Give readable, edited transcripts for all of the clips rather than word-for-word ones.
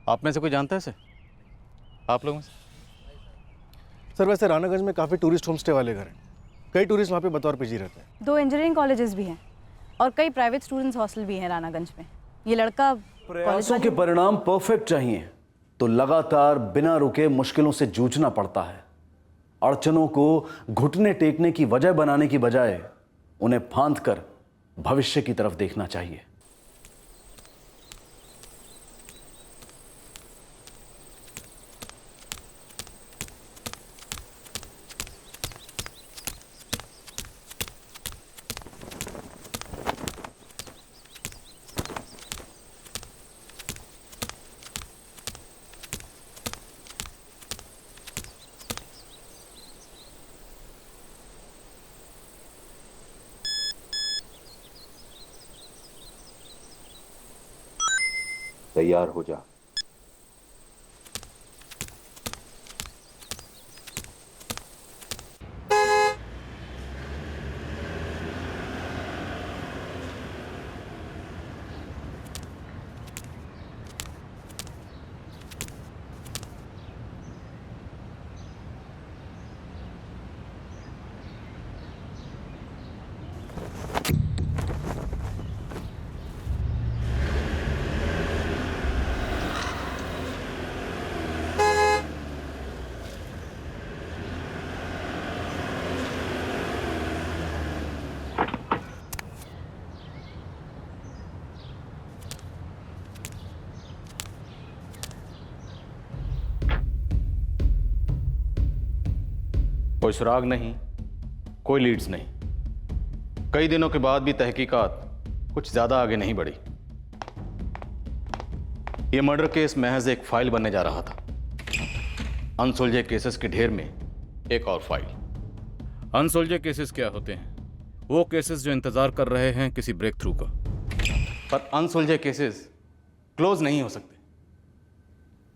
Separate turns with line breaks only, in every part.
आप में से कोई जानता है इसे? आप लोगों में से?
सर वैसे रानागंज में काफ़ी टूरिस्ट होम स्टे वाले घर हैं। कई टूरिस्ट वहाँ पे बतौर पीजी रहते हैं।
2 इंजीनियरिंग कॉलेजेस भी हैं और कई प्राइवेट स्टूडेंट्स हॉस्टल भी हैं रानागंज में। ये लड़का
प्रयासों के परिणाम परफेक्ट चाहिए तो लगातार बिना रुके मुश्किलों से जूझना पड़ता है। अड़चनों को घुटने टेकने की वजह बनाने की बजाय उन्हें फांद कर भविष्य की तरफ देखना चाहिए।
तैयार हो जा।
कोई सुराग नहीं, कोई लीड्स नहीं। कई दिनों के बाद भी तहकीकात कुछ ज्यादा आगे नहीं बढ़ी। यह मर्डर केस महज एक फाइल बनने जा रहा था। अनसुलझे केसेस के ढेर में एक और फाइल।
अनसुलझे केसेस क्या होते हैं? वो केसेस जो इंतजार कर रहे हैं किसी ब्रेक थ्रू का।
पर अनसुलझे केसेस क्लोज नहीं हो सकते।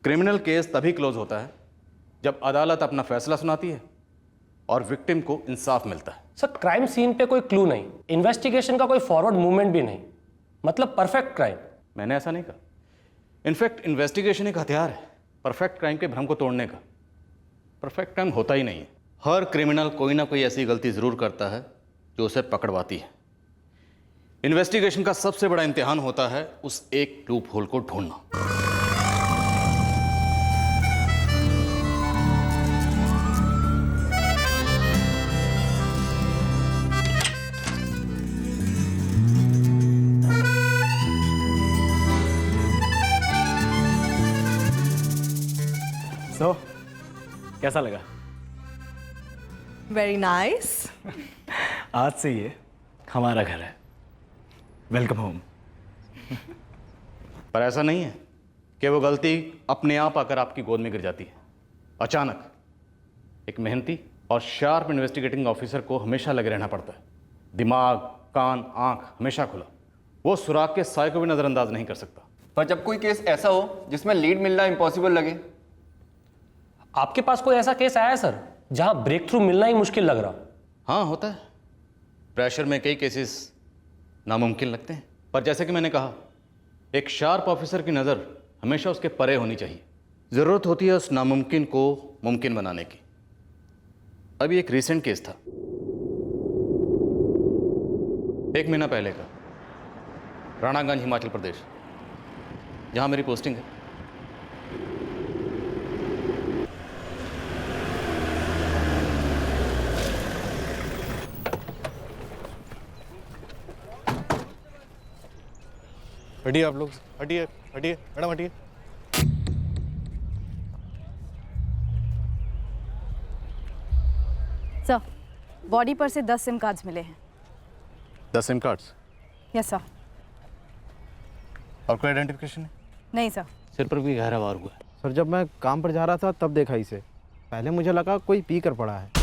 क्रिमिनल केस तभी क्लोज होता है जब अदालत अपना फैसला सुनाती है और विक्टिम को इंसाफ मिलता है।
सर क्राइम सीन पे कोई क्लू नहीं, इन्वेस्टिगेशन का कोई फॉरवर्ड मूवमेंट भी नहीं, मतलब परफेक्ट क्राइम।
मैंने ऐसा नहीं कहा। इनफैक्ट इन्वेस्टिगेशन एक हथियार है परफेक्ट क्राइम के भ्रम को तोड़ने का। परफेक्ट क्राइम होता ही नहीं है। हर क्रिमिनल कोई ना कोई ऐसी गलती जरूर करता है जो उसे पकड़वाती है। इन्वेस्टिगेशन का सबसे बड़ा इम्तिहान होता है उस एक लूप होल को ढूंढना।
सो कैसा लगा?
Very nice.
आज से ये हमारा घर है। Welcome home.
पर ऐसा नहीं है कि वो गलती अपने आप आकर आपकी गोद में गिर जाती है। अचानक एक मेहनती और शार्प इन्वेस्टिगेटिंग ऑफिसर को हमेशा लगे रहना पड़ता है। दिमाग, कान, आंख हमेशा खुला। वो सुराग के साय को भी नजरअंदाज नहीं कर सकता।
पर जब कोई केस ऐसा हो जिसमें लीड मिलना इम्पॉसिबल लगे।
आपके पास कोई ऐसा केस आया है सर जहां ब्रेक थ्रू मिलना ही मुश्किल लग रहा?
हाँ होता है। प्रेशर में कई केसेस नामुमकिन लगते हैं। पर जैसे कि मैंने कहा, एक शार्प ऑफिसर की नज़र हमेशा उसके परे होनी चाहिए। ज़रूरत होती है उस नामुमकिन को मुमकिन बनाने की। अभी एक रीसेंट केस था, 1 महीना पहले का, राणागंज हिमाचल प्रदेश, जहाँ मेरी पोस्टिंग है।
हटिए आप लोग, हटिए हटिए मैडम हटिए।
सर बॉडी पर से 10 सिम कार्ड्स मिले हैं।
10 सिम कार्ड्स?
Yes sir.
और कोई आइडेंटिफिकेशन है?
नहीं सर।
सिर पर भी गहरा वार हुआ है।
सर जब मैं काम पर जा रहा था तब देखा इसे। पहले मुझे लगा कोई पी कर पड़ा है।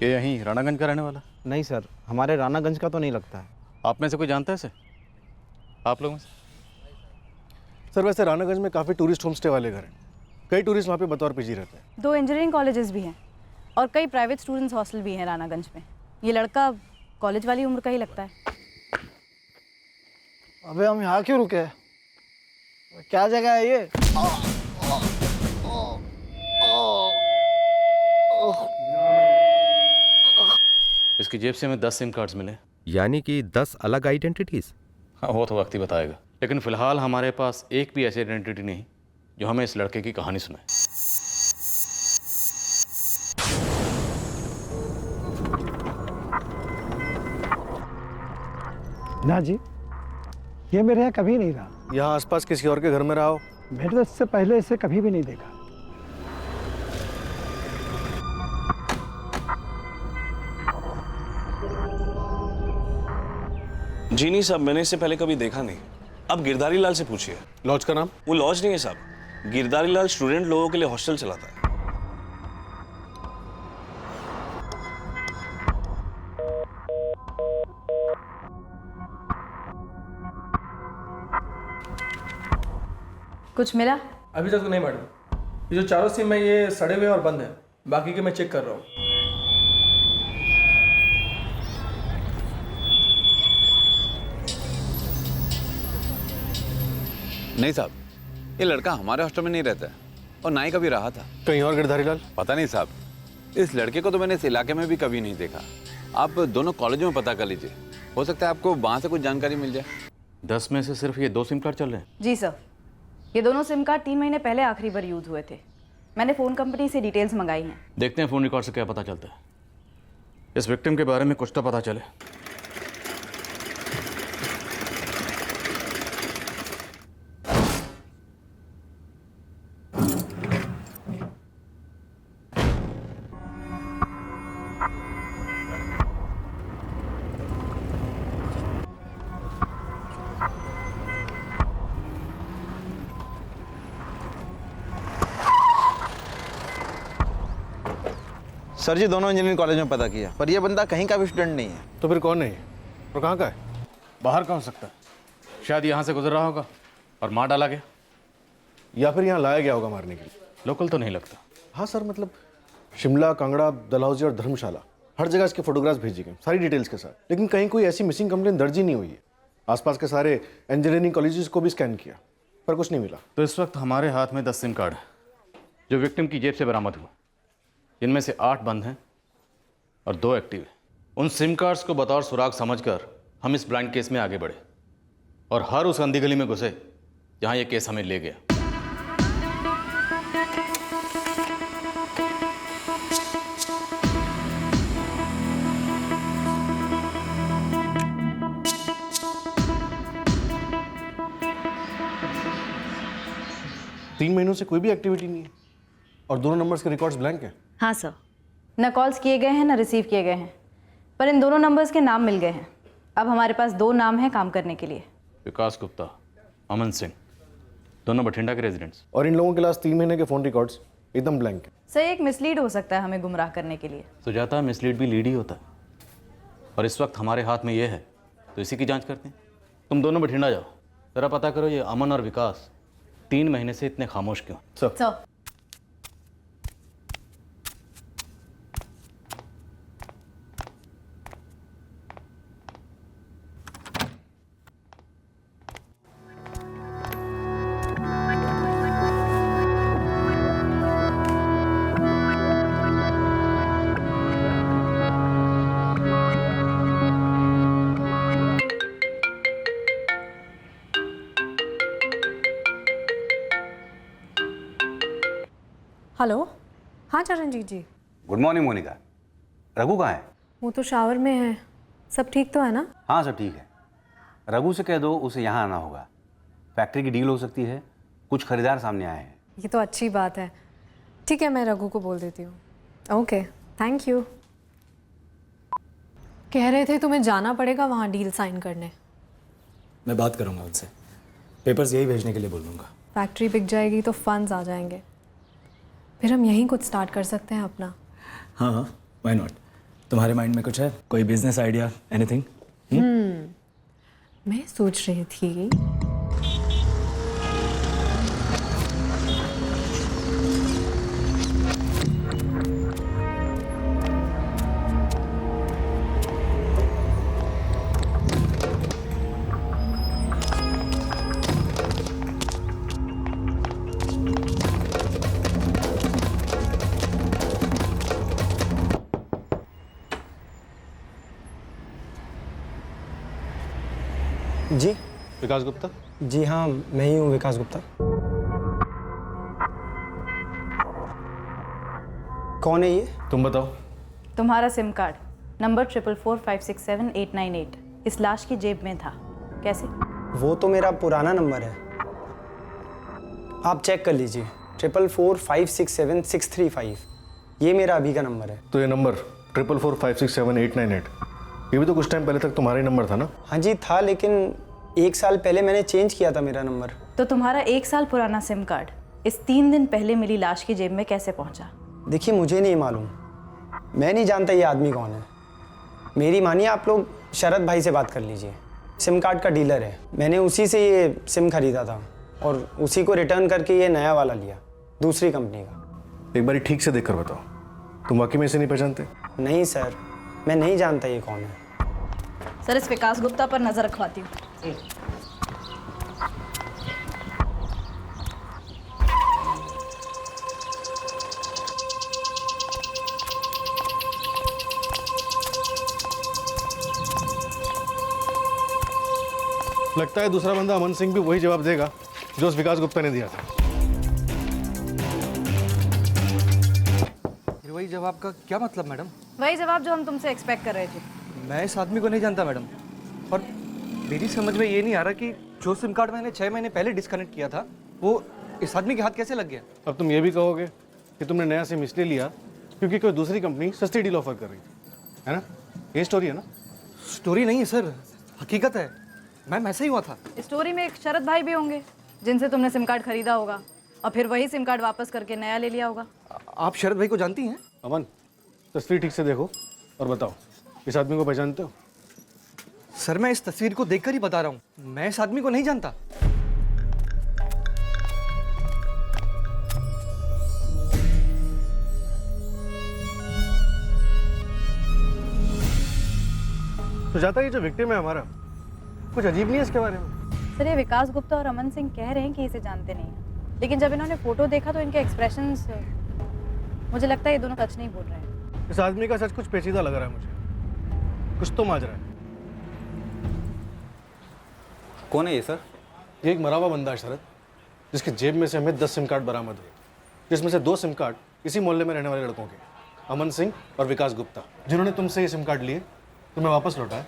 ये यहीं राणागंज का रहने वाला?
नहीं सर, हमारे रानागंज का तो नहीं लगता है।
आप में से कोई जानता है इसे? आप लोगों में से?
सर वैसे रानागंज में काफ़ी टूरिस्ट होम स्टे वाले घर हैं। कई टूरिस्ट वहाँ पे बतौर पीजी रहते हैं।
2 इंजीनियरिंग कॉलेजेस भी हैं और कई प्राइवेट स्टूडेंट्स हॉस्टल भी हैं रानागंज में। ये लड़का कॉलेज वाली उम्र का ही लगता है।
अबे हम यहाँ क्यों रुके हैं? क्या जगह है ये?
इसकी जेब से हमें 10 सिम कार्ड्स मिले।
यानी कि 10 अलग आइडेंटिटीज।
हाँ, वो तो वक्त ही बताएगा, लेकिन फिलहाल हमारे पास एक भी ऐसी आइडेंटिटी नहीं जो हमें इस लड़के की कहानी सुनाए।
ना जी, ये मेरे यहाँ कभी नहीं रहा।
यहाँ आसपास किसी और के घर में रहा हो?
मैंने तो इससे पहले इसे कभी भी नहीं देखा।
जी नहीं साहब, मैंने इससे पहले कभी देखा नहीं। अब गिरधारी लाल से पूछिए।
लॉज का नाम?
वो लॉज नहीं है साहब, गिरधारी लाल स्टूडेंट लोगों के लिए हॉस्टल चलाता है।
कुछ मिला?
अभी तक तो नहीं मैडम। ये जो चारों सिम है ये सड़े हुए और बंद है, बाकी के मैं चेक कर रहा हूँ।
नहीं साहब, ये लड़का हमारे हॉस्टल में नहीं रहता है और ना ही कभी रहा था।
कहीं और गिरधारी लाल?
पता नहीं साहब, इस लड़के को तो मैंने इस इलाके में भी कभी नहीं देखा। आप दोनों कॉलेजों में पता कर लीजिए, हो सकता है आपको वहाँ से कुछ जानकारी मिल जाए।
10 में से सिर्फ ये 2 सिम कार्ड चल रहे हैं?
जी सर, ये दोनों सिम कार्ड 3 महीने पहले आखिरी बार यूज़ हुए थे। मैंने फ़ोन कंपनी से डिटेल्स मंगाई हैं।
देखते हैं फ़ोन रिकॉर्ड से क्या पता चलता है। इस विक्टिम के बारे में कुछ तो पता चले।
सर जी, दोनों इंजीनियरिंग कॉलेज में पता किया, पर यह बंदा कहीं का भी स्टूडेंट नहीं है।
तो फिर कौन है ये? और कहाँ का है?
बाहर का हो सकता है, शायद यहाँ से गुजर रहा होगा और मार डाला गया,
या फिर यहाँ लाया गया होगा मारने के लिए।
लोकल तो नहीं लगता।
हाँ सर, मतलब शिमला, कांगड़ा, डलहौजी और धर्मशाला हर जगह इसके फोटोग्राफ्स भेजी गए सारी डिटेल्स के साथ, लेकिन कहीं कोई ऐसी मिसिंग कंप्लेन दर्ज ही नहीं हुई है। आसपास के सारे इंजीनियरिंग कॉलेजेस को भी स्कैन किया पर कुछ नहीं मिला।
तो इस वक्त हमारे हाथ में 10 सिम कार्ड है जो विक्टिम की जेब से बरामद हुआ, जिनमें से 8 बंद हैं और 2 एक्टिव हैं। उन सिम कार्ड्स को बतौर सुराग समझकर हम इस ब्लाइंड केस में आगे बढ़े और हर उस अंधी गली में घुसे जहां ये केस हमें ले गया।
तीन महीनों से कोई भी एक्टिविटी नहीं है और दोनों नंबर्स के रिकॉर्ड्स ब्लैंक हैं।
हाँ सर, न कॉल्स किए गए हैं न रिसीव किए गए हैं, पर इन दोनों नंबर्स के नाम मिल गए हैं। अब हमारे पास 2 नाम हैं काम करने के लिए।
विकास गुप्ता, अमन सिंह, दोनों बठिंडा के रेजिडेंट्स।
और इन लोगों के लास्ट 3 महीने के फ़ोन रिकॉर्ड्स एकदम ब्लैंक हैं।
सर, एक मिसलीड हो सकता है हमें गुमराह करने के लिए।
सुजाता, मिसलीड भी लीड ही होता है और इस वक्त हमारे हाथ में ये है तो इसी की जांच करते हैं। तुम दोनों बठिंडा जाओ, जरा पता करो ये अमन और विकास 3 महीने से इतने खामोश क्यों।
Sir,
hello. हाँ चरणजीत जी।
Good morning Monica. रघु कहाँ है?
वो तो शावर में है। सब ठीक तो है ना?
हाँ सब ठीक है। रघु से कह दो उसे यहाँ आना होगा, फैक्ट्री की डील हो सकती है, कुछ खरीदार सामने आए हैं।
ये तो अच्छी बात है। ठीक है, मैं रघु को बोल देती हूँ। Okay, thank you. कह रहे थे तुम्हें जाना पड़ेगा वहाँ डील साइन करने।
मैं बात करूँगा उनसे, पेपर्स यही भेजने के लिए बोल दूँगा।
फैक्ट्री बिक जाएगी तो फंड्स आ जाएंगे, फिर हम यहीं कुछ स्टार्ट कर सकते हैं अपना।
हाँ हाँ, व्हाई नॉट। तुम्हारे माइंड में कुछ है, कोई बिजनेस आइडिया, एनीथिंग?
मैं सोच रही थी
जी
विकास गुप्ता?
जी हाँ, मैं ही हूँ विकास गुप्ता। कौन है ये?
तुम बताओ।
तुम्हारा सिम कार्ड नंबर 444567898 इस लाश की जेब में था। कैसे?
वो तो मेरा पुराना नंबर है, आप चेक कर लीजिए। 444567635 ये मेरा अभी का नंबर है।
तो ये नंबर 444567898 ये भी तो कुछ टाइम पहले तक तुम्हारा ही नंबर था ना?
हाँ जी था, लेकिन 1 साल पहले मैंने चेंज किया था मेरा नंबर।
तो तुम्हारा 1 साल पुराना सिम कार्ड इस 3 दिन पहले मिली लाश की जेब में कैसे पहुंचा?
देखिए मुझे नहीं मालूम, मैं नहीं जानता ये आदमी कौन है। मेरी मानिए, आप लोग शरद भाई से बात कर लीजिए, सिम कार्ड का डीलर है। मैंने उसी से ये सिम खरीदा था और उसी को रिटर्न करके ये नया वाला लिया, दूसरी कंपनी का।
एक बार ठीक से देख कर बताओ, तुम वाकई में इसे नहीं पहचानते?
नहीं सर, मैं नहीं जानता ये कौन है।
सर इस विकास गुप्ता पर नजर रखवाती हूँ।
लगता है दूसरा बंदा अमन सिंह भी वही जवाब देगा जो उस विकास गुप्ता ने दिया था।
वही जवाब का क्या मतलब मैडम?
वही जवाब जो हम तुमसे एक्सपेक्ट कर रहे थे।
मैं इस आदमी को नहीं जानता मैडम, और मेरी समझ में ये नहीं आ रहा कि जो सिम कार्ड मैंने 6 महीने पहले डिस्कनेक्ट किया था वो इस आदमी के हाथ कैसे लग गया।
अब तुम ये भी कहोगे कि तुमने नया सिम इसलिए लिया क्योंकि कोई दूसरी कंपनी सस्ती डील ऑफर कर रही थी, है ना? ये स्टोरी है ना?
स्टोरी नहीं है सर, हकीकत है। मैम ऐसा ही हुआ था।
स्टोरी में एक शरद भाई भी होंगे जिनसे तुमने सिम कार्ड खरीदा होगा और फिर वही सिम कार्ड वापस करके नया ले लिया होगा।
आप शरद भाई को जानती हैं?
अमन, तस्वीर ठीक से देखो और बताओ, इस आदमी को पहचानते हो?
सर मैं इस तस्वीर को देखकर ही बता रहा हूँ, मैं इस आदमी को नहीं जानता।
तो जाता ये जो विक्टिम है हमारा, कुछ अजीब नहीं है इसके बारे में?
सर ये विकास गुप्ता और अमन सिंह कह रहे हैं कि इसे जानते नहीं हैं, लेकिन जब इन्होंने फोटो देखा तो इनके एक्सप्रेशंस, मुझे लगता है ये दोनों सच नहीं बोल रहे हैं।
इस आदमी का सच कुछ पेचीदा लग रहा है मुझे, कुछ तो माजरा है।
कौन है ये सर?
ये एक मरा हुआ बंदा है शरद, जिसकी जेब में से हमें 10 सिम कार्ड बरामद हुए, जिसमें से 2 सिम कार्ड इसी मोहल्ले में रहने वाले लड़कों के, अमन सिंह और विकास गुप्ता, जिन्होंने तुमसे ये सिम कार्ड लिए, तुम्हें वापस लौटाए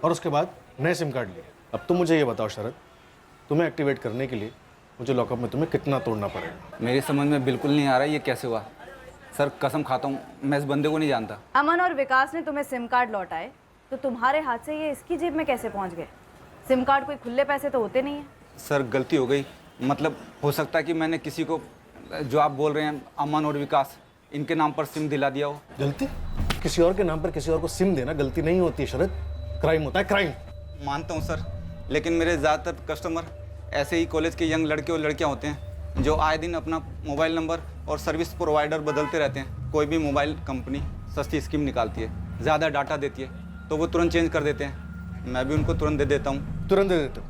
और उसके बाद नए सिम कार्ड लिए। अब तुम मुझे ये बताओ शरद, तुम्हें एक्टिवेट करने के लिए मुझे लॉकअप में तुम्हें कितना तोड़ना पड़ेगा?
मेरी समझ में बिल्कुल नहीं आ रहा ये कैसे हुआ सर, कसम खाता हूँ मैं इस बंदे को नहीं जानता।
अमन और विकास ने तुम्हें सिम कार्ड लौटाए तो तुम्हारे हाथ से ये इसकी जेब में कैसे पहुंच गए? सिम कार्ड कोई खुले पैसे तो होते नहीं है।
सर गलती हो गई, मतलब हो सकता है कि मैंने किसी को, जो आप बोल रहे हैं अमन और विकास, इनके नाम पर सिम दिला दिया हो।
गलती? किसी और के नाम पर किसी और को सिम देना गलती नहीं होती है शरद, क्राइम होता है, क्राइम।
मानता हूँ सर, लेकिन मेरे ज़्यादातर कस्टमर ऐसे ही कॉलेज के यंग लड़के और लड़कियाँ होते हैं जो आए दिन अपना मोबाइल नंबर और सर्विस प्रोवाइडर बदलते रहते हैं। कोई भी मोबाइल कंपनी सस्ती स्कीम निकालती है, ज़्यादा डाटा देती है, तो वो तुरंत चेंज कर देते हैं। मैं भी उनको तुरंत दे देता हूँ।
तुरंत दे देते हो?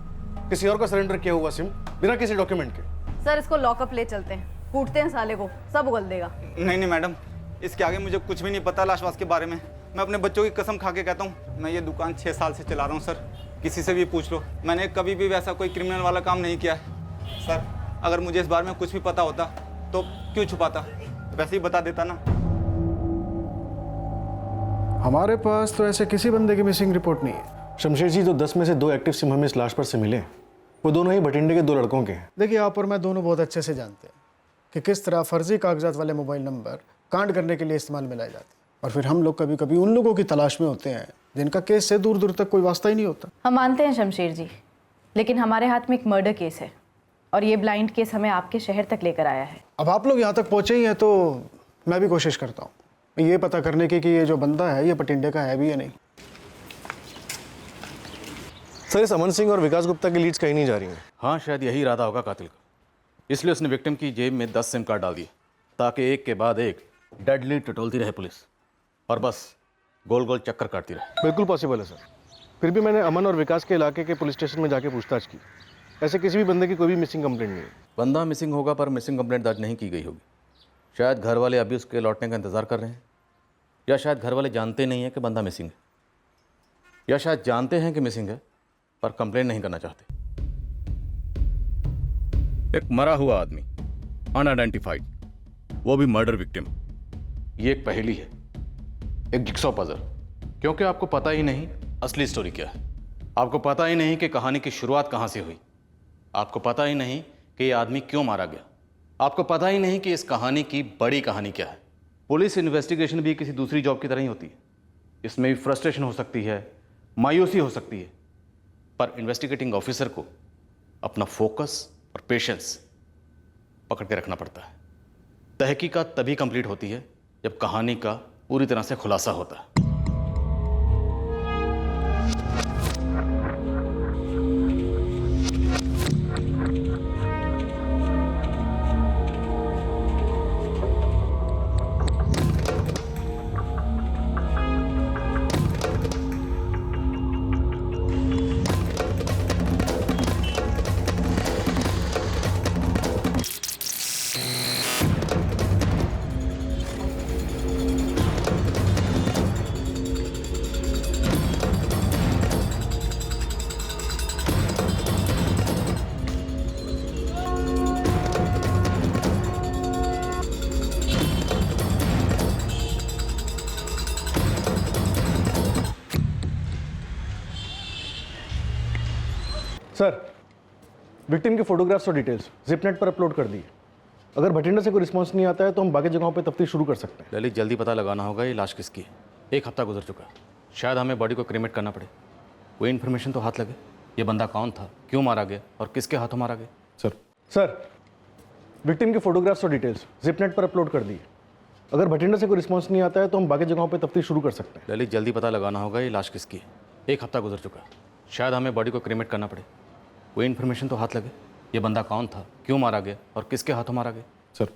किसी और को सरेंडर किया हुआ सिम बिना किसी डॉक्यूमेंट के?
सर इसको लॉकअप ले चलते हैं, कूटते हैं साले को, सब उगल देगा।
नहीं मैडम, इसके आगे मुझे कुछ भी नहीं पता लाशवास के बारे में। मैं अपने बच्चों की कसम खा के कहता हूँ, मैं ये दुकान 6 साल से चला रहा हूँ सर, किसी से भी पूछ लो, मैंने कभी भी वैसा कोई क्रिमिनल वाला काम नहीं किया है सर। अगर मुझे इस बारे में कुछ भी पता होता तो क्यों छुपाता, वैसे ही बता देता ना।
हमारे पास तो ऐसे किसी बंदे की मिसिंग रिपोर्ट नहीं है। शमशेर जी, जो 10 में से 2 एक्टिव सिम हमें इस लाश पर से मिले, वो दोनों ही भटिंडे के 2 लड़कों के हैं।
देखिए आप और मैं दोनों बहुत अच्छे से जानते हैं कि किस तरह फर्जी कागजात वाले मोबाइल नंबर कांड करने के लिए इस्तेमाल में लाए जाते हैं, और फिर हम लोग कभी कभी उन लोगों की तलाश में होते हैं जिनका केस से दूर दूर तक कोई वास्ता ही नहीं होता।
हम मानते हैं शमशेर जी, लेकिन हमारे हाथ में एक मर्डर केस है और ये ब्लाइंड केस हमें आपके शहर तक लेकर आया है।
अब आप लोग यहाँ तक पहुँचे ही हैं तो मैं भी कोशिश करता हूँ ये पता करने की कि ये जो बंदा है ये भटिंडे का है भी या नहीं।
सर इस अमन सिंह और विकास गुप्ता की लीड्स कहीं नहीं जा रही हैं।
हाँ, शायद यही इरादा होगा कातिल का, इसलिए उसने विक्टिम की जेब में 10 सिम कार्ड डाल दिए ताकि एक के बाद एक डेड लीड टटोलती रहे पुलिस और बस गोल गोल चक्कर काटती रहे।
बिल्कुल पॉसिबल है सर। फिर भी मैंने अमन और विकास के इलाके के पुलिस स्टेशन में जाके पूछताछ की, ऐसे किसी भी बंदे की कोई भी मिसिंग कंप्लेंट नहीं है।
बंदा मिसिंग होगा पर मिसिंग कंप्लेंट दर्ज नहीं की गई होगी। शायद घर वाले अभी उसके लौटने का इंतज़ार कर रहे हैं, या शायद घर वाले जानते नहीं हैं कि बंदा मिसिंग है, या शायद जानते हैं कि मिसिंग है पर कंप्लेन नहीं करना चाहते।
एक मरा हुआ आदमी, अनआइडेंटिफाइड, वो भी मर्डर विक्टिम।
ये एक पहेली है, एक जिक्सॉ पजल, क्योंकि आपको पता ही नहीं असली स्टोरी क्या है। आपको पता ही नहीं कि कहानी की शुरुआत कहां से हुई। आपको पता ही नहीं कि यह आदमी क्यों मारा गया। आपको पता ही नहीं कि इस कहानी की बड़ी कहानी क्या है। पुलिस इन्वेस्टिगेशन भी किसी दूसरी जॉब की तरह ही होती है। इसमें भी फ्रस्ट्रेशन हो सकती है, मायूसी हो सकती है, पर इन्वेस्टिगेटिंग ऑफिसर को अपना फोकस और पेशेंस पकड़ के रखना पड़ता है। तहकीकात तभी कंप्लीट होती है जब कहानी का पूरी तरह से खुलासा होता है।
सर, विक्टिम के फोटोग्राफ्स और डिटेल्स जिपनेट पर अपलोड कर दिए। अगर भटिंडा से कोई रिस्पांस नहीं आता है तो हम बाकी जगहों पे तफ्तीश शुरू कर सकते हैं।
ललित, जल्दी पता लगाना होगा ये लाश किसकी है। 1 हफ्ता गुजर चुका है, शायद हमें बॉडी को क्रीमेट करना पड़े। कोई इन्फॉर्मेशन तो हाथ लगे, ये बंदा कौन था, क्यों मारा गया और किसके हाथों मारा गया।
सर, विक्टिम के फोटोग्राफ्स और डिटेल्स जिपनेट पर अपलोड कर दिए। अगर भटिंडा से कोई रिस्पांस नहीं आता है तो हम बाकी जगहों पे तफ्तीश शुरू कर सकते हैं।
ललित, जल्दी पता लगाना होगा ये लाश किसकी है। 1 हफ्ता गुजर चुका है, शायद हमें बॉडी को क्रीमेट करना पड़े। कोई इन्फॉर्मेशन तो हाथ लगे, ये बंदा कौन था, क्यों मारा गया और किसके हाथों मारा गया।
सर,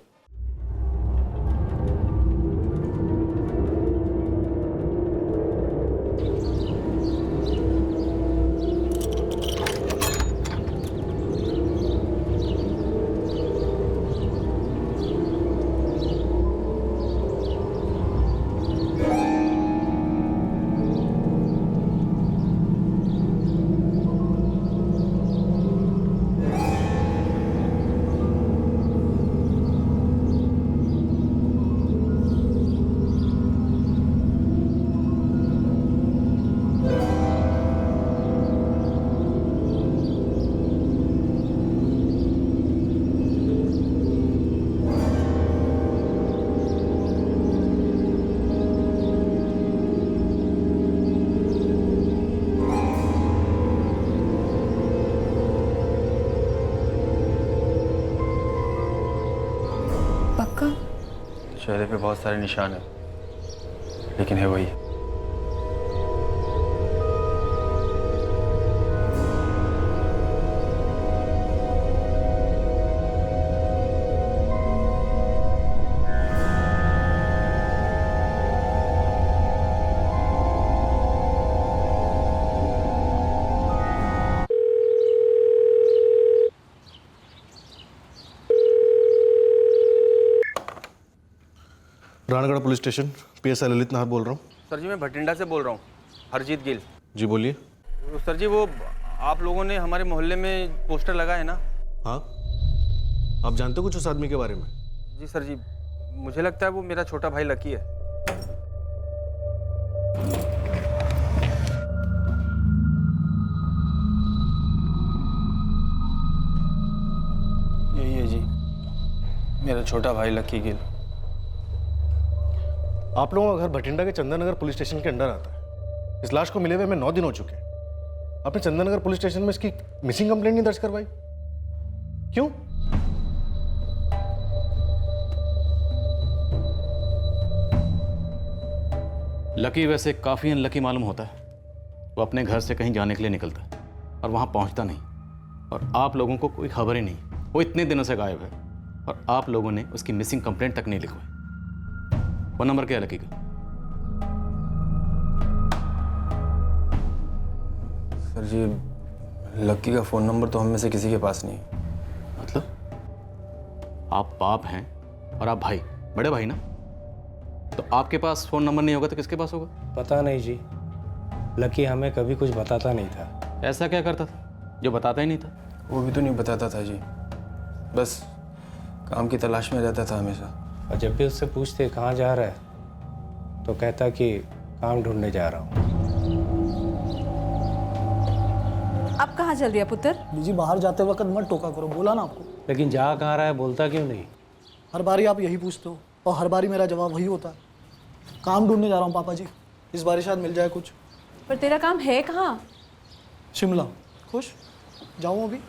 चेहरे पे बहुत सारे निशान हैं, लेकिन है वही।
Rangarh police station, PSI Lalit Nahar बोल रहा हूँ।
सर जी, मैं भटिंडा से बोल रहा हूँ, हरजीत गिल।
जी बोलिए।
सर जी, वो आप लोगों ने हमारे मोहल्ले में पोस्टर लगा है ना?
हाँ, आप जानते हो कुछ उस आदमी के बारे में?
जी सर जी, मुझे लगता है वो मेरा छोटा भाई लकी है। यही है जी, मेरा छोटा भाई लकी गिल।
आप लोगों का घर भटिंडा के चंदन नगर पुलिस स्टेशन के अंडर आता है। इस लाश को मिले हुए हमें 9 दिन हो चुके हैं। आपने चंदन नगर पुलिस स्टेशन में इसकी मिसिंग कंप्लेंट नहीं दर्ज करवाई, क्यों?
लकी वैसे काफ़ी अनलकी मालूम होता है। वो अपने घर से कहीं जाने के लिए निकलता है और वहाँ पहुँचता नहीं, और आप लोगों को कोई खबर ही नहीं। वो इतने दिनों से गायब है और आप लोगों ने उसकी मिसिंग कंप्लेंट तक नहीं लिखवाई। फोन नंबर क्या है लकी का?
सर जी, लकी का फ़ोन नंबर तो हम में से किसी के पास नहीं है।
मतलब आप बाप हैं और आप भाई, बड़े भाई ना, तो आपके पास फ़ोन नंबर नहीं होगा तो किसके पास होगा?
पता नहीं जी, लकी हमें कभी कुछ बताता नहीं था।
ऐसा क्या करता था जो बताता ही नहीं था?
वो भी तो नहीं बताता था जी, बस काम की तलाश में रहता था हमेशा।
और जब भी उससे पूछते कहाँ जा रहा है तो कहता कि काम ढूंढने जा रहा हूँ।
अब कहाँ चल दिया पुत्र?
जी बाहर जाते वक्त मत टोका करो, बोला ना आपको।
लेकिन जा कहाँ रहा है बोलता क्यों नहीं?
हर बारी आप यही पूछते हो और हर बारी मेरा जवाब वही होता है, काम ढूंढने जा रहा हूँ पापा जी, इस बार शायद मिल जाए कुछ।
पर तेरा काम है कहाँ?
शिमला। खुश जाऊँ अभी?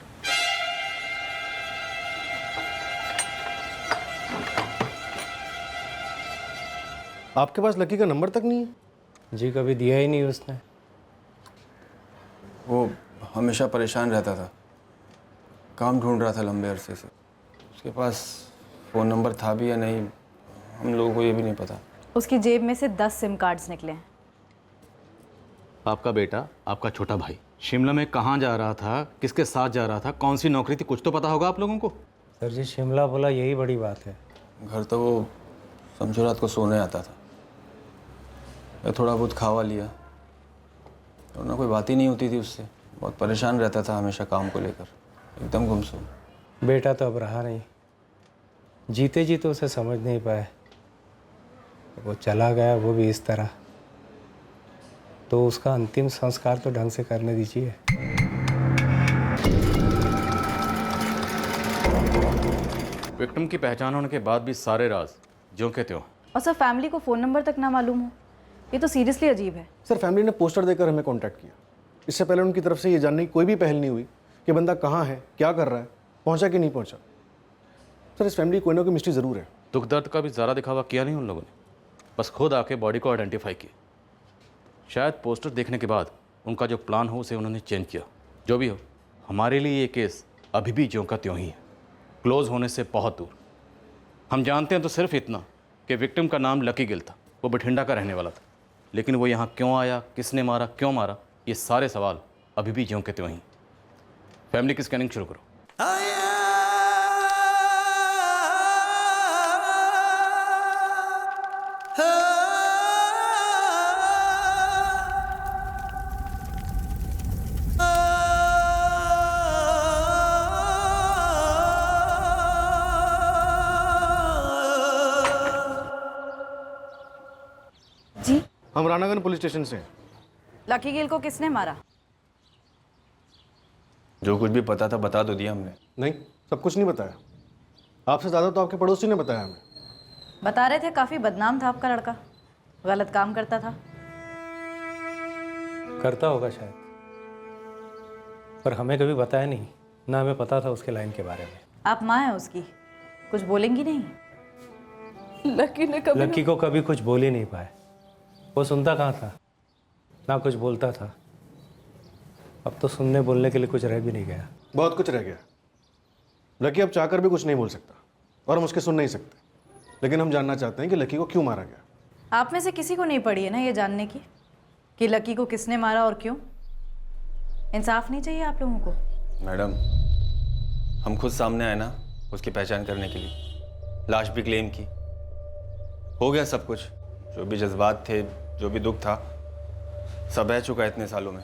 आपके पास लकी का नंबर तक नहीं है?
जी कभी दिया ही नहीं उसने।
वो हमेशा परेशान रहता था, काम ढूंढ रहा था लंबे अरसे से। उसके पास फ़ोन नंबर था भी या नहीं हम लोगों को ये भी नहीं पता।
उसकी जेब में से 10 सिम कार्ड्स निकले हैं।
आपका बेटा, आपका छोटा भाई शिमला में कहाँ जा रहा था, किसके साथ जा रहा था, कौन सी नौकरी थी, कुछ तो पता होगा आप लोगों को।
सर जी शिमला बोला यही बड़ी बात है।
घर तो वो समझो रात को सोने आता था, मैं थोड़ा बहुत खावा लिया और ना कोई बात ही नहीं होती थी उससे। बहुत परेशान रहता था हमेशा काम को लेकर, एकदम गुमसुम।
बेटा तो अब रहा नहीं, जीते जी तो उसे समझ नहीं पाए, वो चला गया वो भी इस तरह। तो उसका अंतिम संस्कार तो ढंग से करने दीजिए।
विक्टिम की पहचान होने के बाद भी सारे राज ज्यों के त्यों।
और सर फैमिली को फ़ोन नंबर तक ना मालूम हो, ये तो सीरियसली अजीब है।
सर फैमिली ने पोस्टर देकर हमें कांटेक्ट किया, इससे पहले उनकी तरफ से ये जानने की कोई भी पहल नहीं हुई कि बंदा कहाँ है, क्या कर रहा है, पहुँचा कि नहीं पहुँचा। सर इस फैमिली कोई ना कोई मिस्ट्री ज़रूर है।
दुख दर्द का भी ज़्यादा दिखावा किया नहीं उन लोगों ने, बस खुद आके बॉडी को आइडेंटिफाई किया। शायद पोस्टर देखने के बाद उनका जो प्लान हो उसे उन्होंने चेंज किया। जो भी हो, हमारे लिए ये केस अभी भी ज्यों का त्यों ही है, क्लोज होने से बहुत दूर। हम जानते हैं तो सिर्फ इतना कि विक्टिम का नाम लकी गिल था, वो बठिंडा का रहने वाला था। लेकिन वो यहाँ क्यों आया, किसने मारा, क्यों मारा, ये सारे सवाल अभी भी ज्यों के त्यों ही। फैमिली की स्कैनिंग शुरू करो।
जी
हम रानागंज पुलिस स्टेशन से हैं।
लकी गिल को किसने मारा?
जो कुछ भी पता था बता तो दिया हमने।
नहीं, सब कुछ नहीं बताया। आपसे ज़्यादा तो आपके पड़ोसी ने बताया हमें।
बता रहे थे काफ़ी बदनाम था आपका लड़का, गलत काम करता था।
करता होगा शायद, पर हमें कभी बताया नहीं, ना हमें पता था उसके लाइन के बारे में।
आप माँ हैं उसकी, कुछ बोलेंगी नहीं?
लकी ने कभी
लकी को कभी कुछ बोल ही नहीं पाए। वो सुनता कहाँ था, ना कुछ बोलता था। अब तो सुनने बोलने के लिए कुछ रह भी नहीं गया।
बहुत कुछ रह गया। लकी अब चाहकर भी कुछ नहीं बोल सकता और हम उसके सुन नहीं सकते। लेकिन हम जानना चाहते हैं कि लकी को क्यों मारा गया।
आप में से किसी को नहीं पड़ी है ना ये जानने की कि लकी को किसने मारा और क्यों? इंसाफ नहीं चाहिए आप लोगों को?
मैडम, हम खुद सामने आए ना उसकी पहचान करने के लिए, लाश भी क्लेम की, हो गया सब कुछ। जो भी जज्बात थे, जो भी दुख था, सब बह चुका है इतने सालों में।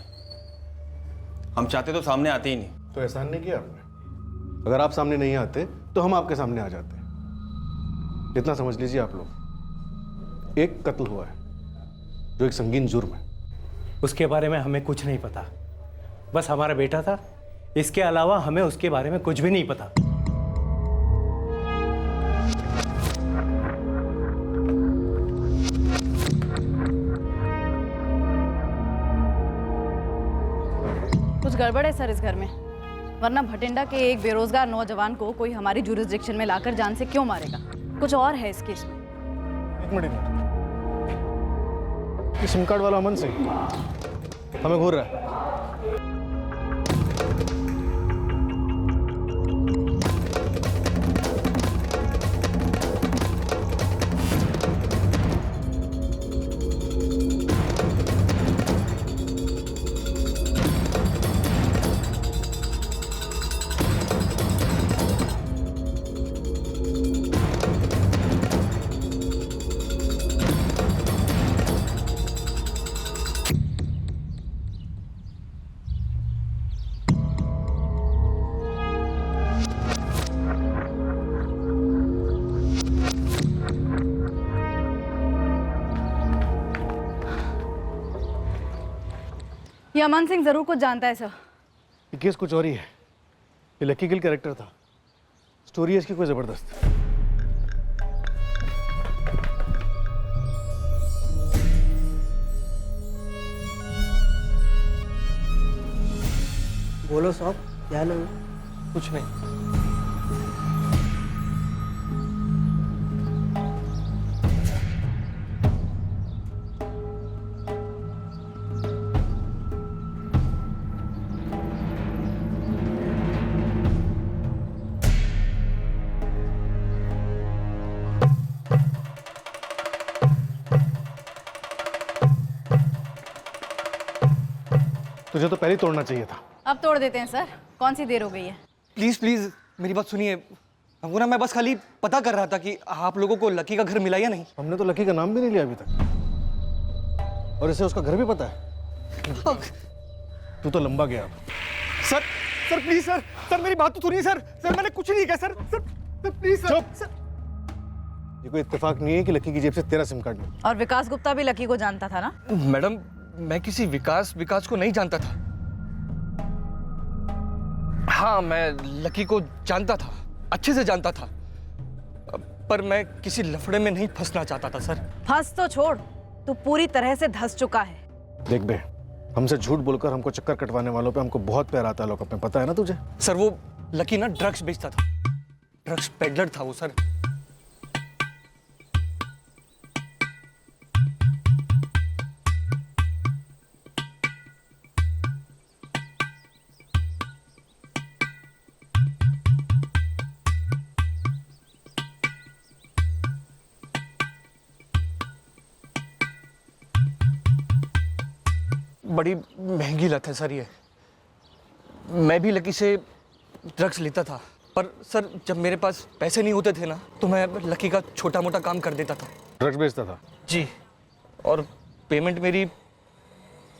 हम चाहते तो सामने आते ही नहीं।
तो एहसान नहीं किया आपने। अगर आप सामने नहीं आते तो हम आपके सामने आ जाते। इतना समझ लीजिए आप लोग, एक कत्ल हुआ है जो एक संगीन जुर्म है।
उसके बारे में हमें कुछ नहीं पता, बस हमारा बेटा था, इसके अलावा हमें उसके बारे में कुछ भी नहीं पता।
कुछ गड़बड़ है सर इस घर में, वरना भटिंडा के एक बेरोजगार नौजवान को कोई हमारी जुरिस्डिक्शन में लाकर जान से क्यों मारेगा? कुछ और है इस केस में।
एक मिनट, ये सिम कार्ड वाला अमन सिंह हमें घूर रहा है।
ये अमन सिंह जरूर कुछ जानता है सर।
ये केस कुछ और ही है। ये लकी गिल कैरेक्टर था, स्टोरी है इसकी कोई जबरदस्त।
बोलो साहब, क्या लोग? कुछ नहीं।
तुझे तो पहले ही तोड़ना चाहिए था।
अब तोड़ देते हैं सर, कौन सी देर हो गई है।
प्लीज प्लीज मेरी बात सुनिए। हमको ना, मैं बस खाली पता कर रहा था कि आप लोगों को लकी का घर मिला या नहीं।
हमने तो लकी का नाम भी नहीं लिया अभी तक, और इसे उसका घर भी पता है। तू तो लंबा गया अब।
Sir sir please sir, sir मेरी बात तो सुनिए सर। सर मैंने कुछ नहीं कहा सर। Sir please sir.
चुप। ये कोई इत्तेफाक नहीं है कि लकी की जेब से तेरा सिम कार्ड मिला।
और विकास गुप्ता भी लकी को जानता था ना।
मैडम मैं किसी विकास को नहीं जानता था। हाँ मैं लकी को जानता था, अच्छे से जानता था, पर मैं किसी लफड़े में नहीं फंसना चाहता था सर।
फंस तो छोड़, तू पूरी तरह से धंस चुका है।
देख बे, हमसे झूठ बोलकर हमको चक्कर कटवाने वालों पे हमको बहुत प्यार आता है लॉकअप में, पता है ना तुझे।
सर वो लकी ना ड्रग्स बेचता था, ड्रग्स पेडलर था वो सर। बड़ी महंगी लत है सर ये। मैं भी लकी से ड्रग्स लेता था, पर सर जब मेरे पास पैसे नहीं होते थे ना, तो मैं लकी का छोटा मोटा काम कर देता था।
ड्रग्स बेचता था?
जी, और पेमेंट मेरी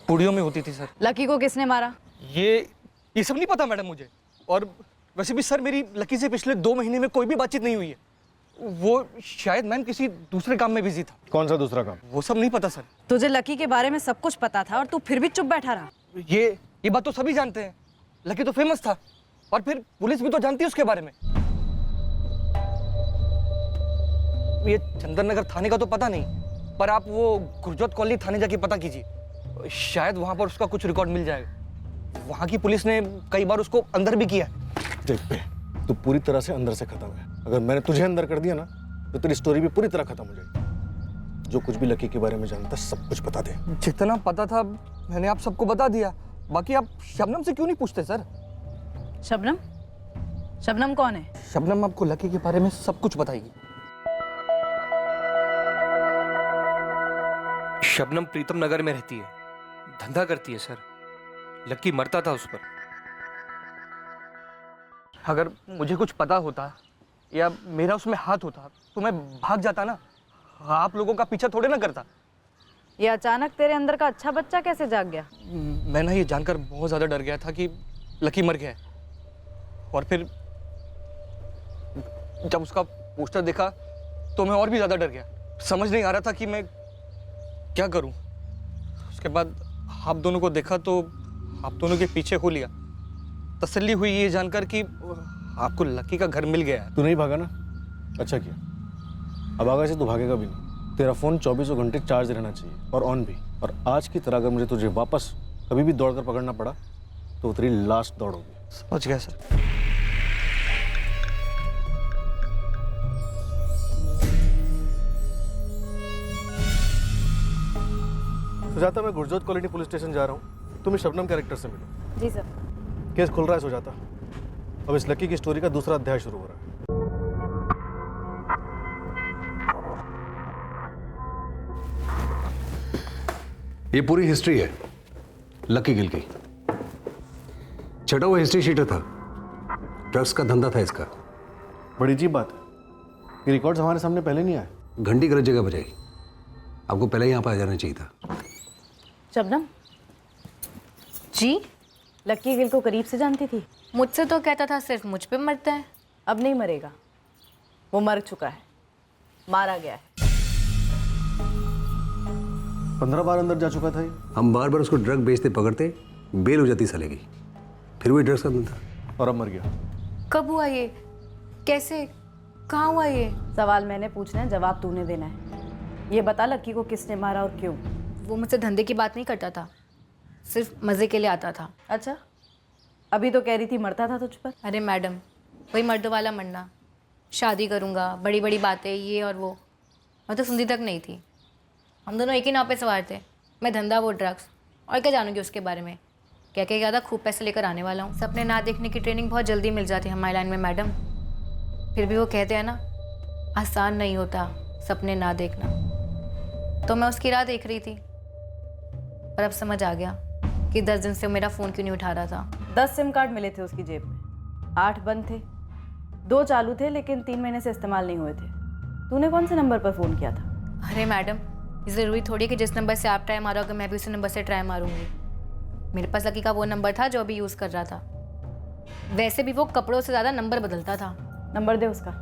पुड़ियों में होती थी सर।
लकी को किसने मारा?
ये सब नहीं पता मैडम मुझे। और वैसे भी सर मेरी लकी से पिछले 2 महीने में कोई भी बातचीत नहीं हुई है। वो शायद मैम किसी दूसरे काम में बिजी था।
कौन सा दूसरा काम?
वो सब नहीं पता सर।
तुझे लकी के बारे में सब कुछ पता था और तू फिर भी चुप बैठा रहा।
ये बात तो सभी जानते हैं, लकी तो फेमस था, और फिर पुलिस भी तो जानती है उसके बारे में। ये चंदन नगर थाने का तो पता नहीं, पर आप वो गुरजोत कॉलोनी थाने जाके पता कीजिए, शायद वहां पर उसका कुछ रिकॉर्ड मिल जाएगा। वहां की पुलिस ने कई बार उसको अंदर भी किया।
देख पे, तू पूरी तरह से अंदर से खत्म है। अगर मैंने तुझे अंदर कर दिया ना, तो तेरी स्टोरी भी पूरी तरह खत्म हो जाएगी। जो कुछ भी लकी के बारे में जानता सब कुछ बता दे।
जितना पता था मैंने आप सबको बता दिया। बाकी आप शबनम से क्यों नहीं पूछते सर?
शबनम? शबनम कौन है?
शबनम आपको लकी के बारे में सब कुछ बताएगी।
शबनम प्रीतम नगर में रहती है, धंधा करती है सर। लकी मरता था उस पर।
अगर मुझे कुछ पता होता या मेरा उसमें हाथ होता तो मैं भाग जाता ना, आप लोगों का पीछा थोड़े ना करता।
ये अचानक तेरे अंदर का अच्छा बच्चा कैसे जाग गया?
मैं ना ये जानकर बहुत ज़्यादा डर गया था कि लकी मर गया है, और फिर जब उसका पोस्टर देखा तो मैं और भी ज़्यादा डर गया। समझ नहीं आ रहा था कि मैं क्या करूं। उसके बाद आप दोनों को देखा तो आप दोनों के पीछे हो लिया। तसल्ली हुई ये जानकर कि आपको लकी का घर मिल गया है।
तू नहीं भागा ना, अच्छा किया। अब आगे से तू भागेगा भी नहीं। तेरा फोन 24 घंटे चार्ज रहना चाहिए, और ऑन भी। और आज की तरह अगर मुझे तुझे वापस कभी भी दौड़कर पकड़ना पड़ा तो तेरी लास्ट दौड़ होगी।
समझ गया सर।
सुजाता, मैं गुरजोत कॉलोनी पुलिस स्टेशन जा रहा हूँ, तुम इस शबनम कैरेक्टर से मिलो।
जी सर।
केस खुल रहा है सुजाता। अब इस लकी की स्टोरी का दूसरा अध्याय शुरू हो रहा है।
ये पूरी हिस्ट्री है लकी गिल की। छठा हुआ हिस्ट्री शीटर था, ड्रग्स का धंधा था इसका।
बड़ी अजीब बात है, ये रिकॉर्ड्स हमारे सामने पहले नहीं आए।
घंटी गलत जगह बजाई, आपको पहले यहाँ पर आ जाना चाहिए था।
शबनम जी लकी गिल को करीब से जानती थी?
मुझसे तो कहता था सिर्फ मुझ पे मरता है।
अब नहीं मरेगा, वो मर चुका है, मारा गया है।
15 बार अंदर जा चुका था ये।
हम बार बार उसको ड्रग बेचते पकड़ते, बेल हो जाती साले की, फिर वही ड्रग्स का धंधा,
और अब मर गया।
कब हुआ ये? कैसे? कहाँ हुआ ये?
सवाल मैंने पूछना है, जवाब तूने देना है। ये बता लक्की को किसने मारा और क्यों?
वो मुझसे धंधे की बात नहीं करता था, सिर्फ मज़े के लिए आता था।
अच्छा, अभी तो कह रही थी मरता था तुझ पर।
अरे मैडम, वही मर्द वाला मरना, शादी करूँगा, बड़ी बड़ी बातें, ये और वो। मैं तो सुनती तक नहीं थी। हम दोनों एक ही नाव पे सवार थे, मैं धंधा, वो ड्रग्स। और क्या जानूँगी उसके बारे में? क्या क्या था, खूब पैसे लेकर आने वाला हूँ। सपने ना देखने की ट्रेनिंग बहुत जल्दी मिल जाती है हमारी लाइन में मैडम। फिर भी वो कहते हैं ना, आसान नहीं होता सपने ना देखना। तो मैं उसकी राह देख रही थी, पर अब समझ आ गया कि 10 दिन से मेरा फ़ोन क्यों नहीं उठा रहा था।
10 सिम कार्ड मिले थे उसकी जेब में, 8 बंद थे, 2 चालू थे, लेकिन 3 महीने से इस्तेमाल नहीं हुए थे। तूने कौन से नंबर पर फ़ोन किया था?
अरे मैडम, ये ज़रूरी थोड़ी कि जिस नंबर से आप ट्राई मारोगे मैं भी उसी नंबर से ट्राई मारूंगी। मेरे पास लकी का वो नंबर था जो अभी यूज़ कर रहा था। वैसे भी वो कपड़ों से ज़्यादा नंबर बदलता था।
नंबर दे उसका।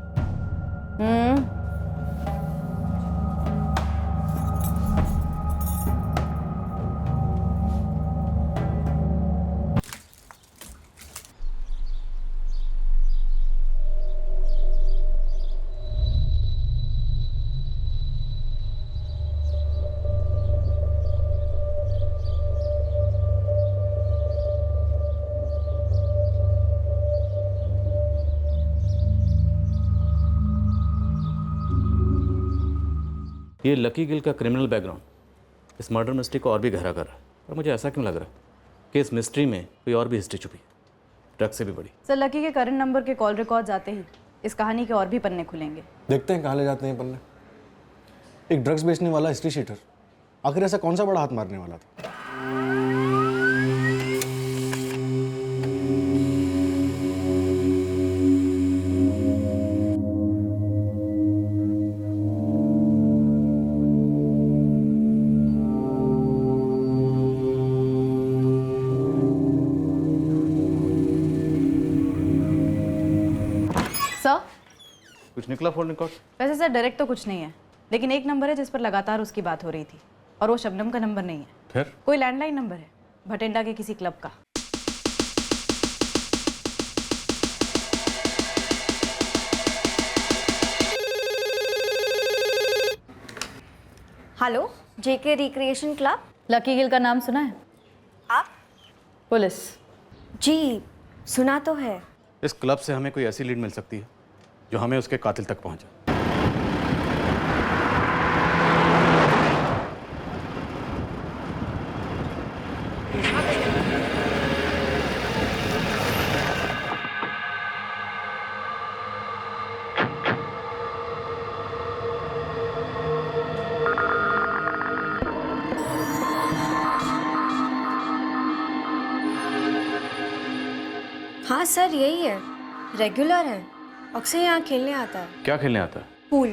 ये लकी गिल का क्रिमिनल बैकग्राउंड इस मर्डर मिस्ट्री को और भी गहरा कर रहा है। पर मुझे ऐसा क्यों लग रहा है कि इस मिस्ट्री में कोई और भी हिस्ट्री छुपी है, ड्रग्स से भी बड़ी।
सर, लकी के करंट नंबर के कॉल रिकॉर्ड आते ही इस कहानी के और भी पन्ने खुलेंगे।
देखते हैं कहाँ ले जाते हैं पन्ने। एक ड्रग्स बेचने वाला हिस्ट्री शीटर, आखिर ऐसा कौन सा बड़ा हाथ मारने वाला था?
कुछ निकला फोन रिकॉर्ड?
वैसे सर डायरेक्ट तो कुछ नहीं है, लेकिन एक नंबर है जिस पर लगातार उसकी बात हो रही थी, और वो शबनम का नंबर नहीं है।
फिर
कोई लैंडलाइन नंबर है, भटिंडा के किसी क्लब का।
हेलो, जेके रिक्रिएशन क्लब।
लकी गिल का नाम सुना है?
आप?
पुलिस।
जी सुना तो है।
इस क्लब से हमें कोई ऐसी लीड मिल सकती है जो हमें उसके कातिल तक पहुंचा।
हाँ सर, यही है, रेगुलर है, अक्सर यहाँ खेलने आता है।
क्या खेलने आता है?
पूल।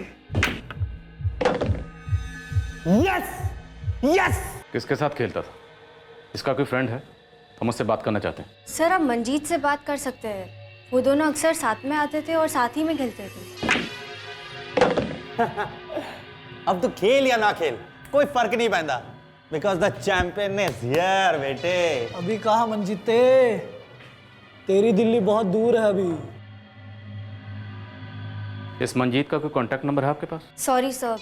Yes yes.
किसके साथ खेलता था? इसका कोई फ्रेंड है? हम उससे बात करना चाहते हैं।
सर, आप मंजीत से बात कर सकते हैं, वो दोनों अक्सर साथ में आते थे और साथ ही में खेलते थे।
अब तो खेल या ना खेल कोई फर्क नहीं पैंदा, because the champion is here बेटे।
अभी कहाँ मंजीते, तेरी दिल्ली बहुत दूर है अभी।
इस मंजीत का कोई कांटेक्ट नंबर है आपके पास?
सॉरी सर,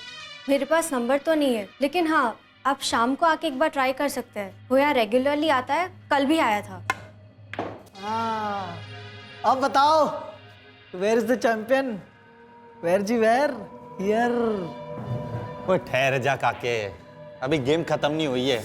मेरे पास नंबर तो नहीं है, लेकिन हाँ आप शाम को आके एक बार ट्राई कर सकते हैं। वो यहाँ रेगुलरली आता है, कल भी आया था।
हाँ, अब बताओ, where is the champion? Where ji where? Here.
कोई ठहर जा काके, अभी गेम खत्म नहीं हुई है।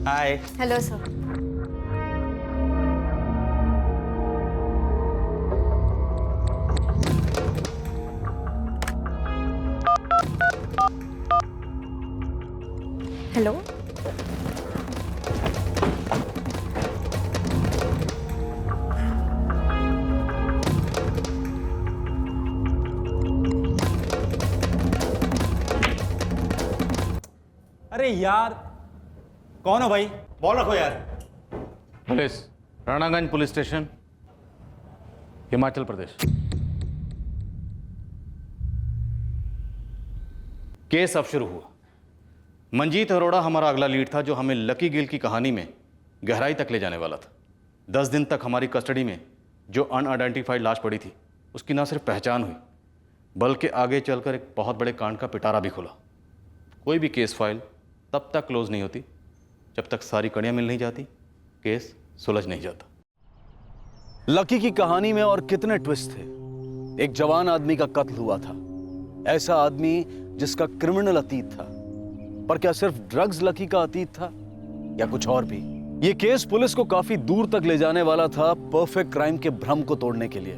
हाय।
Hello sir. हेलो।
अरे यार, कौन हो भाई? बॉल रखो यार।
Police, Ranaganj police station, Himachal Pradesh. Case अब शुरू हुआ। मंजीत अरोड़ा हमारा अगला लीड था, जो हमें लकी गिल की कहानी में गहराई तक ले जाने वाला था। 10 दिन तक हमारी कस्टडी में जो अनआइडेंटिफाइड लाश पड़ी थी, उसकी ना सिर्फ पहचान हुई, बल्कि आगे चलकर एक बहुत बड़े कांड का पिटारा भी खुला। कोई भी केस फाइल तब तक क्लोज नहीं होती जब तक सारी कड़ियां मिल नहीं जाती, केस सुलझ नहीं जाता।
लकी की कहानी में और कितने ट्विस्ट थे। एक जवान आदमी का कत्ल हुआ था, ऐसा आदमी जिसका क्रिमिनल अतीत था। पर क्या सिर्फ ड्रग्स लकी का अतीत था या कुछ और भी? यह केस पुलिस को काफी दूर तक ले जाने वाला था, परफेक्ट क्राइम के भ्रम को तोड़ने के लिए।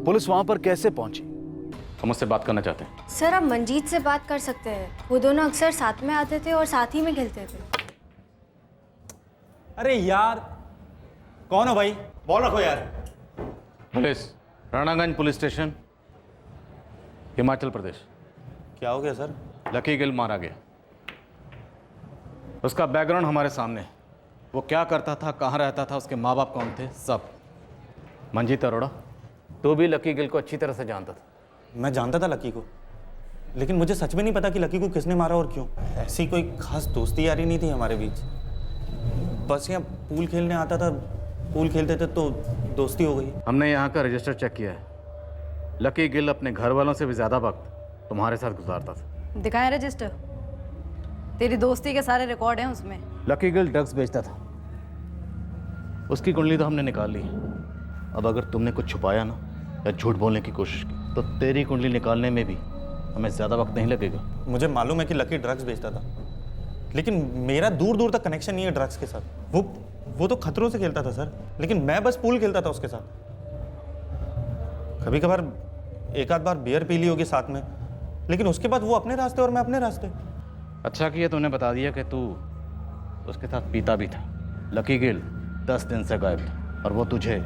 पुलिस वहां पर कैसे पहुंची?
हम उससे बात करना चाहते हैं।
सर, आप मंजीत से बात कर सकते हैं। वो दोनों अक्सर साथ में आते थे और साथ ही में खेलते थे।
अरे यार, कौन हो भाई? बॉल रखो यार।
Police, Ranaganj police station, Himachal प्रदेश।
क्या हो गया सर?
लकी गिल मारा गया। उसका बैकग्राउंड हमारे सामने है। वो क्या करता था, कहाँ रहता था, उसके माँ बाप कौन थे, सब। मंजीत अरोड़ा, तो भी लकी गिल को अच्छी तरह से जानता था।
मैं जानता था लकी को, लेकिन मुझे सच में नहीं पता कि लकी को किसने मारा और क्यों। ऐसी कोई खास दोस्ती यारी नहीं थी हमारे बीच। बस यहाँ पूल खेलने आता था, पूल खेलते थे तो दोस्ती हो गई।
हमने यहाँ का रजिस्टर चेक किया है। लकी गिल अपने घर वालों से भी ज़्यादा वक्त तुम्हारे साथ गुजारता था।
दिखाएं रजिस्टर। तेरी दोस्ती के सारे रिकॉर्ड हैं उसमें।
लकी गिल ड्रग्स बेचता था, उसकी कुंडली तो हमने निकाल ली। अब अगर तुमने कुछ छुपाया ना या झूठ बोलने की कोशिश की, तो तेरी कुंडली निकालने में भी हमें ज़्यादा वक्त नहीं लगेगा।
मुझे मालूम है कि लकी ड्रग्स बेचता था, लेकिन मेरा दूर दूर तक कनेक्शन नहीं है ड्रग्स के साथ। वो तो खतरों से खेलता था सर, लेकिन मैं बस पूल खेलता था उसके साथ। कभी कभार एक आध बार बियर पी ली होगी साथ में, लेकिन उसके बाद वो अपने रास्ते और मैं अपने रास्ते।
अच्छा किया तूने बता दिया कि तू उसके साथ पीता भी था। लकी गिल 10 दिन से गायब था और वो तुझे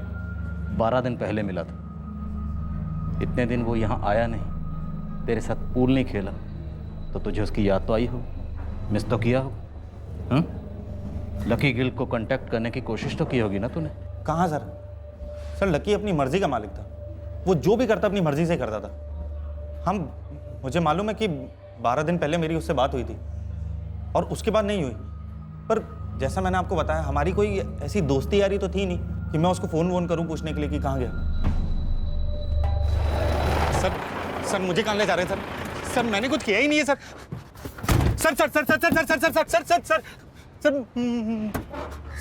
12 दिन पहले मिला था। इतने दिन वो यहाँ आया नहीं, तेरे साथ पूल नहीं खेला, तो तुझे उसकी याद तो आई हो, मिस तो किया हो। लकी गिल को कांटेक्ट करने की कोशिश तो की होगी ना तूने?
कहाँ सर? सर लकी अपनी मर्जी का मालिक था। वो जो भी करता अपनी मर्जी से करता था। मुझे मालूम है कि 12 दिन पहले मेरी उससे बात हुई थी और उसके बाद नहीं हुई। पर जैसा मैंने आपको बताया, हमारी कोई ऐसी दोस्ती यारी तो थी नहीं कि मैं उसको फ़ोन वोन करूं पूछने के लिए कि कहाँ गया। सर मुझे कहाँ ले जा रहे हैं सर? सर मैंने कुछ किया ही नहीं है sir. Sir sir sir sir sir sir sir sir sir sir sir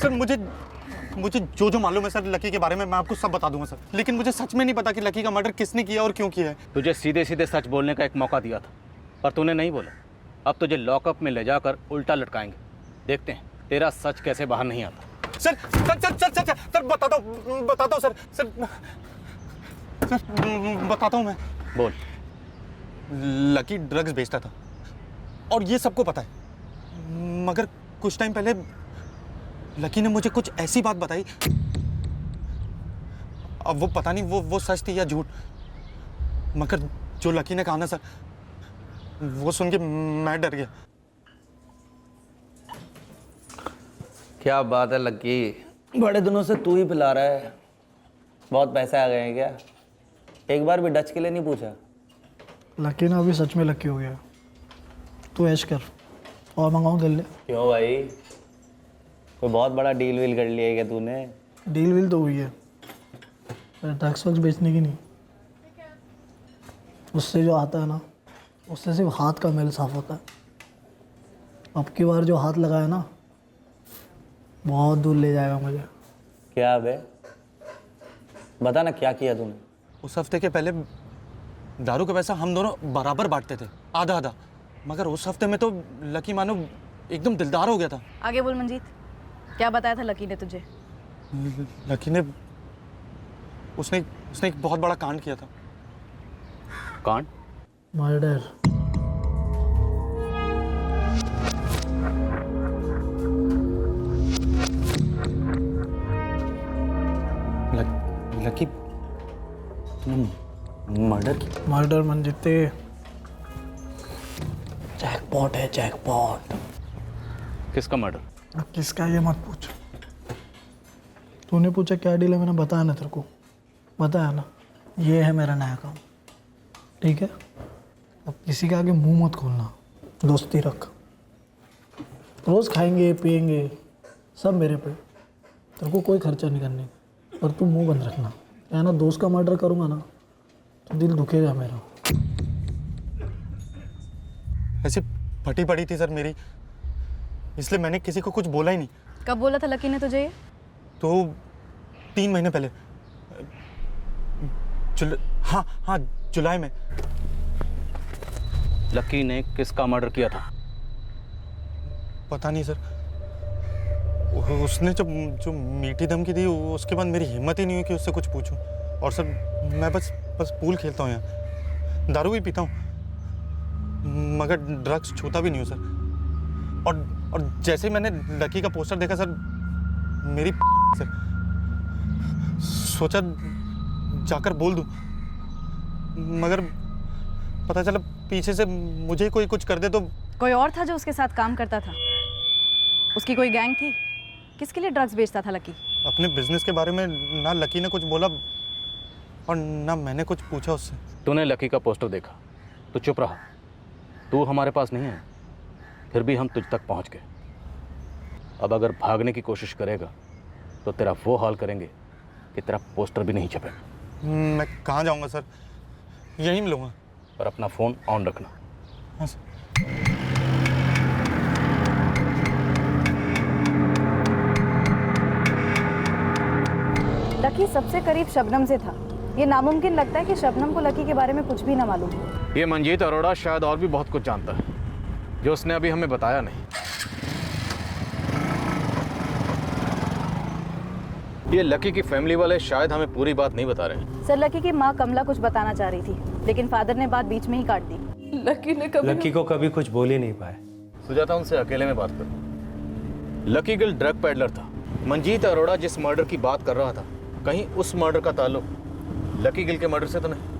sir मुझे जो मालूम है सर लकी के बारे में, मैं आपको सब बता दूंगा सर। लेकिन मुझे सच में नहीं पता कि लकी का मर्डर किसने किया और क्यों किया है।
तुझे सीधे सीधे सच बोलने का एक मौका दिया था, पर तूने नहीं बोला। अब तुझे लॉकअप में ले जाकर उल्टा लटकाएंगे। देखते हैं तेरा सच कैसे बाहर नहीं आता।
Sir sir sir sir sir sir बताता हूँ सर सर बताता हूँ मैं।
बोल।
लकी ड्रग्स बेचता था और ये सबको पता है, मगर कुछ टाइम पहले लकी ने मुझे कुछ ऐसी बात बताई। अब वो पता नहीं वो सच थी या झूठ, मगर जो लकी ने कहा ना सर, वो सुन के मैं डर गया।
क्या बात है लकी, बड़े दिनों से तू ही पिला रहा है। बहुत पैसे आ गए हैं क्या? एक बार भी डच के लिए नहीं पूछा?
लकी ना अभी सच में लकी हो गया। तू ऐश कर और मंगाऊँ दिल्ली।
क्यों भाई, कोई बहुत बड़ा डील वील कर लिया है क्या तूने?
डील वील तो हुई है, ड्रग्स वग्स बेचने की नहीं। उससे जो आता है ना, उससे सिर्फ हाथ का मेल साफ होता है। अब की बार जो हाथ लगाया ना, बहुत दूर ले जाएगा मुझे।
क्या बे, बता ना क्या किया तूने?
उस हफ्ते के पहले दारू का पैसा हम दोनों बराबर बांटते थे, आधा आधा। मगर उस हफ्ते में तो लकी मानो एकदम दिलदार हो गया था।
आगे बोल मंजीत, क्या बताया था लकी ने तुझे?
लकी ने उसने एक बहुत बड़ा कांड किया था।
कांड?
मर्डर।
लकी तुमने मर्डर की?
मर्डर मन जितने जैकपॉट है, जैकपॉट।
किसका मर्डर?
अब किसका ये मत पूछ। तूने पूछा क्या डील है, मैंने बताया ना तेरे को, बताया ना। ये है मेरा नया काम, ठीक है? अब किसी के आगे मुंह मत खोलना, दोस्ती रख। रोज़ खाएंगे पिएंगे सब मेरे पे, तेरे को कोई खर्चा नहीं करने का। और तू मुंह बंद रखना, है ना? दोस्त का मर्डर करूँगा ना तो दिल दुखेगा मेरा।
ऐसे फटी पड़ी थी सर मेरी, इसलिए मैंने किसी को कुछ बोला ही नहीं।
कब बोला था लकी ने तुझे ये?
तो 3 महीने पहले, हाँ जुलाई में।
लकी ने किसका मर्डर किया था?
पता नहीं सर, उसने जो मीठी धमकी दी उसके बाद मेरी हिम्मत ही नहीं हुई कि उससे कुछ पूछूं। और सर मैं बस पूल खेलता हूँ यहाँ, दारू भी पीता हूँ, मगर ड्रग्स छूता भी नहीं हूँ सर। और जैसे ही मैंने लकी का पोस्टर देखा सर, मेरी सर सोचा जाकर बोल दूं, मगर पता चला पीछे से मुझे ही कोई कुछ कर दे तो।
कोई और था जो उसके साथ काम करता था? उसकी कोई गैंग थी? किसके लिए ड्रग्स बेचता था लकी?
अपने बिजनेस के बारे में ना लकी ने कुछ बोला और ना मैंने कुछ पूछा उससे।
तूने लकी का पोस्टर देखा तो चुप रहा। तू हमारे पास नहीं है, फिर भी हम तुझ तक पहुंच गए। अब अगर भागने की कोशिश करेगा तो तेरा वो हाल करेंगे कि तेरा पोस्टर भी नहीं छपेगा।
मैं कहाँ जाऊँगा सर, यहीं मिलूँगा।
और अपना फ़ोन ऑन रखना।
हाँ सर।
लकी सबसे करीब शबनम से था। ये नामुमकिन लगता है कि शबनम को लकी के बारे में कुछ भी ना मालूम हो।
ये मंजीत अरोड़ा शायद और भी बहुत कुछ जानता है जो उसने अभी हमें बताया नहीं। ये लकी की फैमिली वाले शायद हमें पूरी बात नहीं बता रहे।
सर लकी की माँ कमला कुछ बताना चाह रही थी, लेकिन फादर ने बात बीच में ही काट दी।
लकी को कभी कुछ बोल ही नहीं पाए।
सुजाता उनसे अकेले में बात करो। लकी गिल ड्रग पैडलर था। मंजीत अरोड़ा जिस मर्डर की बात कर रहा था, कहीं उस मर्डर का ताल्लुक लकी गिल के मर्डर से तो नहीं?